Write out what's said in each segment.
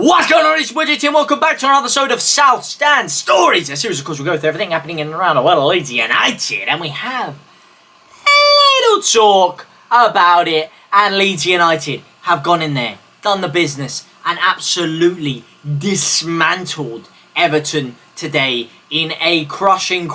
What's going on, it's JTLive and welcome back to another episode of South Stand Stories, a series of course we go through everything happening in and around the world of Leeds United, and we have a little talk about it, and Leeds United have gone in there, done the business, and absolutely dismantled Everton today in a crushing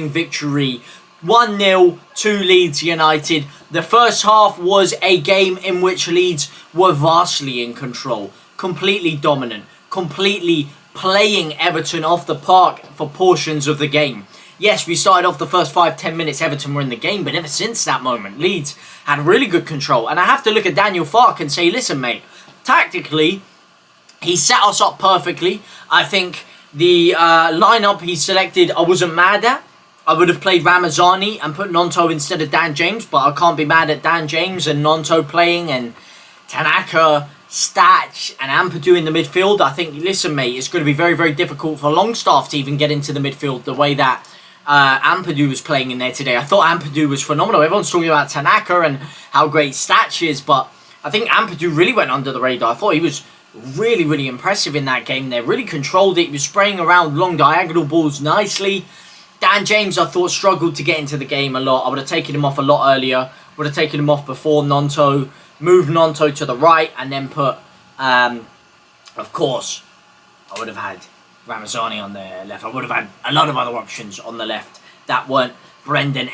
victory. 1-0 to Leeds United. The first half was a game in which Leeds were vastly in control. Completely dominant, completely playing Everton off the park for portions of the game. Yes, we started off the first 5-10 minutes, Everton were in the game, but ever since that moment, Leeds had really good control. And I have to look at Daniel Farke and say, listen, mate, tactically, he set us up perfectly. I think the lineup he selected, I wasn't mad at. I would have played Ramazani and put Gnonto instead of Dan James, but I can't be mad at Dan James and Gnonto playing and Tanaka, Statch and Ampadu in the midfield. I think, listen, mate, it's going to be very difficult for Longstaff to even get into the midfield the way that Ampadu was playing in there today. I thought Ampadu was phenomenal. Everyone's talking about Tanaka and how great Statch is, but I think Ampadu really went under the radar. I thought he was really impressive in that game there. Really controlled it. He was spraying around long diagonal balls nicely. Dan James, I thought, struggled to get into the game a lot. I would have taken him off a lot earlier. Would have taken him off before Gnonto. Moved Gnonto to the right and then put, of course, I would have had Ramazani on the left. I would have had a lot of other options on the left that weren't Brendan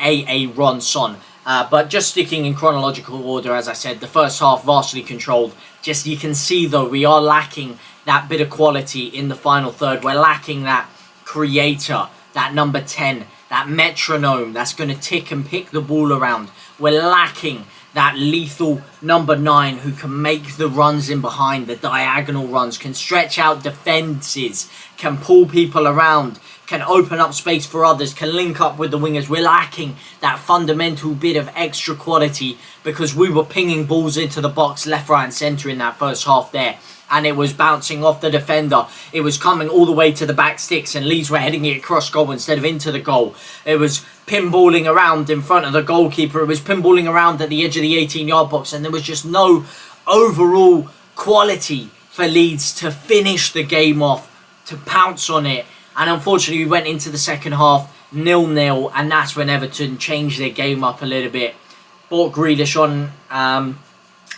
Ron Son. But just sticking in chronological order, as I said, the first half vastly controlled. Just you can see, though, we are lacking that bit of quality in the final third. We're lacking that creator, that number 10, that metronome that's going to tick and pick the ball around. We're lacking that lethal number 9 who can make the runs in behind, the diagonal runs, can stretch out defences, can pull people around, can open up space for others, can link up with the wingers. We're lacking that fundamental bit of extra quality because we were pinging balls into the box left, right and centre in that first half there. And it was bouncing off the defender. It was coming all the way to the back sticks and Leeds were heading it across goal instead of into the goal. It was pinballing around in front of the goalkeeper. It was pinballing around at the edge of the 18-yard box. And there was just no overall quality for Leeds to finish the game off, to pounce on it. And unfortunately, we went into the second half 0-0. And that's when Everton changed their game up a little bit. Brought Grealish on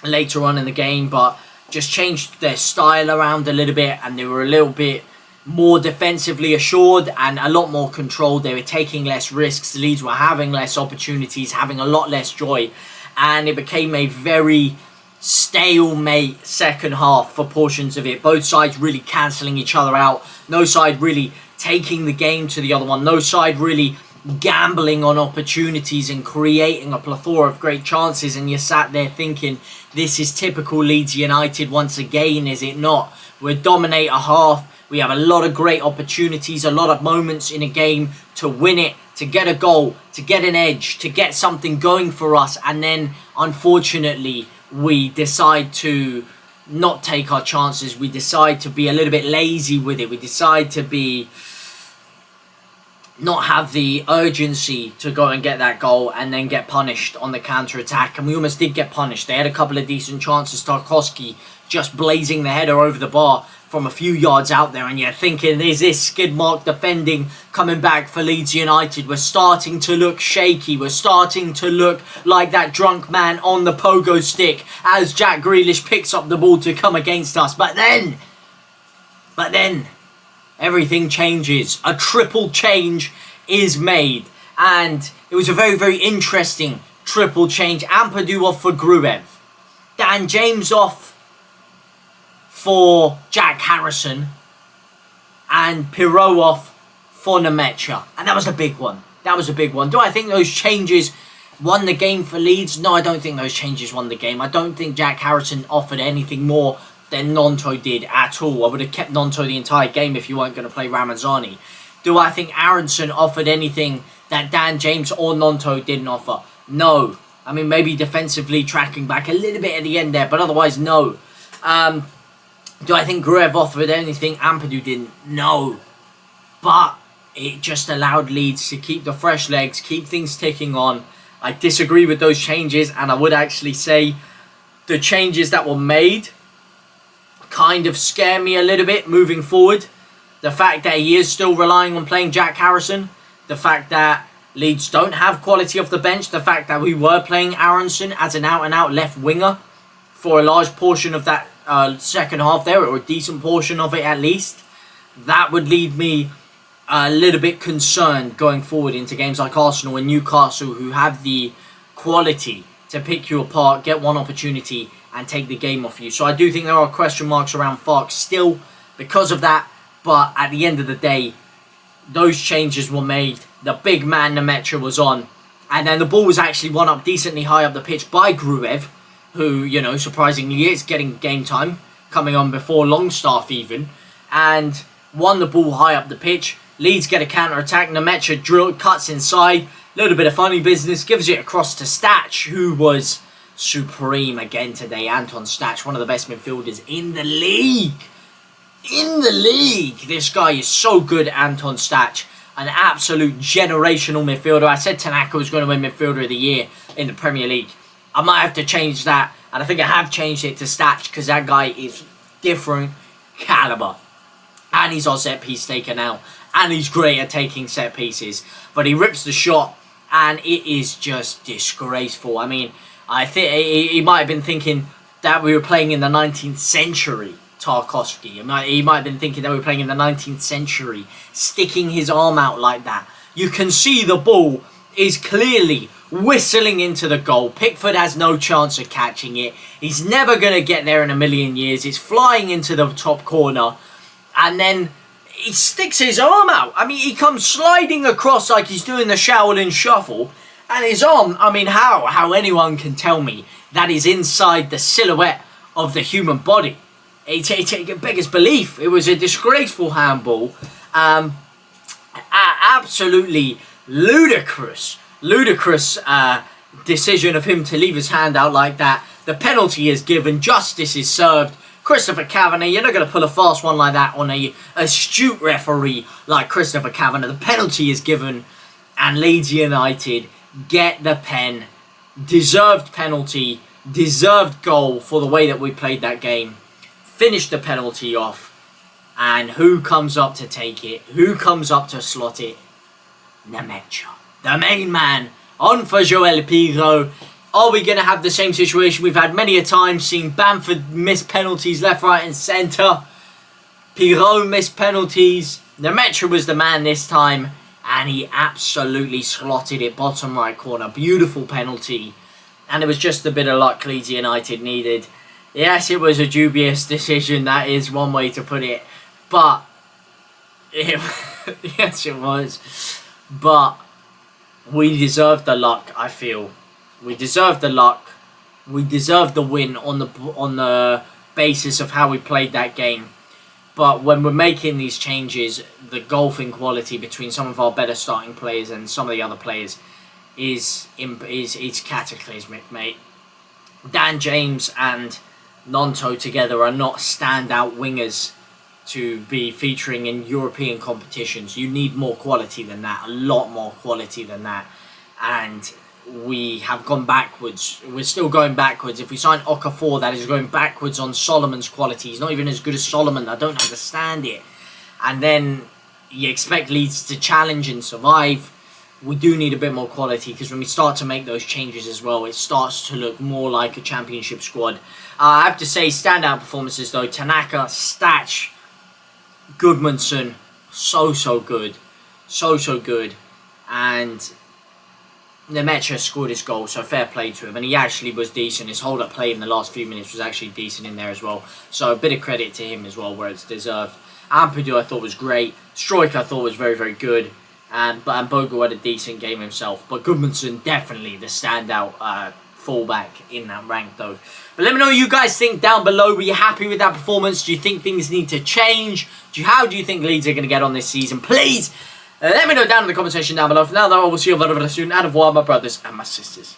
later on in the game, but just changed their style around a little bit, and they were a little bit more defensively assured and a lot more controlled. They were taking less risks. Leeds were having less opportunities, having a lot less joy, and it became a very stalemate second half for portions of it. Both sides really cancelling each other out. No side really taking the game to the other one. No side really gambling on opportunities and creating a plethora of great chances, and you sat there thinking, this is typical Leeds United once again, is it not? We dominate a half, we have a lot of great opportunities, a lot of moments in a game to win it, to get a goal, to get an edge, to get something going for us, and then unfortunately we decide to not take our chances. We decide to be a little bit lazy with it. We decide to be not have the urgency to go and get that goal and then get punished on the counter-attack. And we almost did get punished. They had a couple of decent chances. Tarkowski just blazing the header over the bar from a few yards out there. And you're thinking, is this skid mark defending coming back for Leeds United? We're starting to look shaky. We're starting to look like that drunk man on the pogo stick as Jack Grealish picks up the ball to come against us. But then everything changes. A triple change is made. And it was a very interesting triple change. Ampadu off for Gruev. Dan James off for Jack Harrison. And Pirot off for Nmecha. And that was a big one. That was a big one. Do I think those changes won the game for Leeds? No, I don't think those changes won the game. I don't think Jack Harrison offered anything more than Gnonto did at all. I would have kept Gnonto the entire game if you weren't going to play Ramazani. Do I think Aronson offered anything that Dan James or Gnonto didn't offer? No. I mean, maybe defensively tracking back a little bit at the end there, but otherwise, no. Do I think Gruev offered anything Ampadu didn't? No. But it just allowed Leeds to keep the fresh legs, keep things ticking on. I disagree with those changes, and I would actually say the changes that were made kind of scare me a little bit moving forward. The fact that he is still relying on playing Jack Harrison. The fact that Leeds don't have quality off the bench. The fact that we were playing Aronson as an out-and-out left winger for a large portion of that second half there, or a decent portion of it at least. That would leave me a little bit concerned going forward into games like Arsenal and Newcastle, who have the quality to pick you apart, get one opportunity and take the game off you. So I do think there are question marks around Farke still because of that. But at the end of the day, those changes were made. The big man Nmecha was on. And then the ball was actually won up decently high up the pitch by Gruev, who, you know, surprisingly is getting game time, coming on before Longstaff even. And won the ball high up the pitch. Leeds get a counter-attack. Nmecha cuts inside. A little bit of funny business. Gives it across to Stach, who was supreme again today. Anton Stach, one of the best midfielders in the league. This guy is so good, Anton Stach. An absolute generational midfielder. I said Tanaka was going to win Midfielder of the Year in the Premier League. I might have to change that. And I think I have changed it to Stach, because that guy is different caliber. And he's our set piece taker now. And he's great at taking set pieces. But he rips the shot. And it is just disgraceful. I mean, I think he might have been thinking that we were playing in the 19th century. Tarkowski. He might have been thinking that we were playing in the 19th century. Sticking his arm out like that. You can see the ball is clearly whistling into the goal. Pickford has no chance of catching it. He's never going to get there in a million years. It's flying into the top corner. And then he sticks his arm out. I mean, he comes sliding across like he's doing the Shaolin Shuffle. And his arm, I mean, how anyone can tell me that is inside the silhouette of the human body. It beggars belief. It was a disgraceful handball. Absolutely ludicrous decision of him to leave his hand out like that. The penalty is given. Justice is served. Christopher Kavanagh, you're not going to pull a fast one like that on a astute referee like Christopher Kavanagh. The penalty is given, and Leeds United get the pen. Deserved penalty, deserved goal for the way that we played that game. Finished the penalty off, and who comes up to take it? Who comes up to slot it? Nmecha, the main man, on for Joel Pigo. Are we going to have the same situation we've had many a time, seeing Bamford miss penalties left, right and centre? Pirot missed penalties. Nmecha was the man this time, and he absolutely slotted it bottom right corner. Beautiful penalty, and it was just a bit of luck Leeds United needed. Yes, it was a dubious decision, that is one way to put it, but yes, it was. But we deserved the luck, I feel. We deserved the luck. We deserved the win on the basis of how we played that game. But when we're making these changes, the golfing quality between some of our better starting players and some of the other players is cataclysmic, mate. Dan James and Nonto together are not standout wingers to be featuring in European competitions. You need more quality than that, a lot more quality than that. And we have gone backwards. We're still going backwards. If we sign Okafor, that is going backwards on Solomon's quality. He's not even as good as Solomon. I don't understand it. And then you expect Leeds to challenge and survive. We do need a bit more quality, because when we start to make those changes as well, it starts to look more like a championship squad. I have to say, standout performances though. Tanaka, Stach, Goodmanson, so good. So good. And Nmecha scored his goal, so fair play to him. And he actually was decent. His hold-up play in the last few minutes was actually decent in there as well. So a bit of credit to him as well, where it's deserved. Ampadu I thought was great. Struijk I thought was very good. And Bogle had a decent game himself. But Goodmanson definitely the standout fullback in that rank though. But let me know what you guys think down below. Were you happy with that performance? Do you think things need to change? How do you think Leeds are going to get on this season? Please let me know down in the comment section down below. For now though, I will see you very soon. Au revoir, my brothers and my sisters.